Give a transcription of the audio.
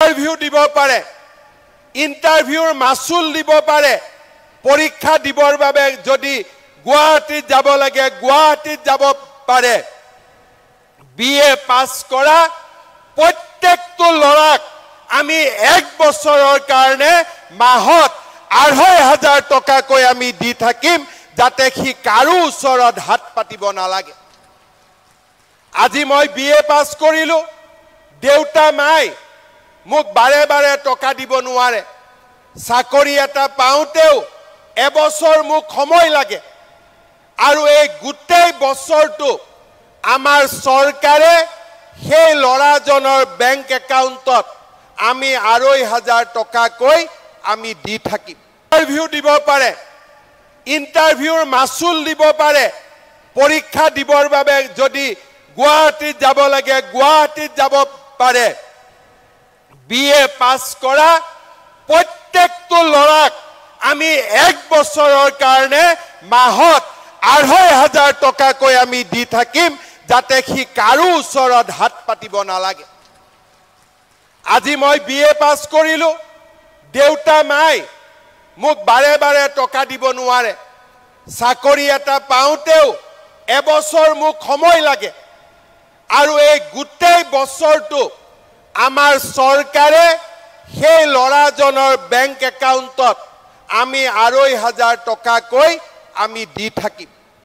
Interview দিব পাৰে, ইন্টাৰভিউৰ মাচুল দিব পাৰে, পৰীক্ষা দিবৰ বাবে যদি গুৱাহাটীত যাব লাগে গুৱাহাটীত যাব পাৰে। BA পাছ কৰা প্ৰত্যেকটো ল'ৰাক আমি 1 বছৰৰ কাৰণে মাহত 2,500 টকাকৈ আমি দি থাকিম, যাতে সি কাৰো ওচৰত হাত পাতিব নালাগে। আজি মই BA পাছ কৰিলো, দেউতা মাই মোক বাৰে বাৰে টকা দিব নোৱাৰে। চাকৰি এটা পাওঁতেও এবছৰ মোক সময় লাগে, আৰু এই গোটেই বছৰটো আমাৰ চৰকাৰে সেই ল'ৰাজনৰ বেংক একাউণ্টত আমি 2,500 টকাকৈ আমি দি থাকিম। ইন্টাৰভিউ দিব পাৰে, ইন্টাৰভিউৰ মাচুল দিব পাৰে, পৰীক্ষা দিবৰ বাবে যদি গুৱাহাটীত যাব লাগে গুৱাহাটীত যাব পাৰে। BA পাছ কৰা প্ৰত্যেকটো ল'ৰাক আমি 1 বছৰৰ কাৰণে মাহত 2,500 টকাকৈ আমি দি থাকিম, যাতে সি কাৰো ওচৰত হাত পাতিব নালাগে। আজি মই BA পাছ কৰিলো, দেউতা মাই মোক বাৰে বাৰে টকা দিব নোৱাৰে। চাকৰি এটা পাওঁতেও এবছৰ মোক সময় লাগে, আৰু এই গোটেই বছৰটো আমাৰ চৰকাৰে সেই ল'ৰাজনৰ বেংক একাউণ্টত আমি 2,500 টকাকৈ আমি দি থাকিম।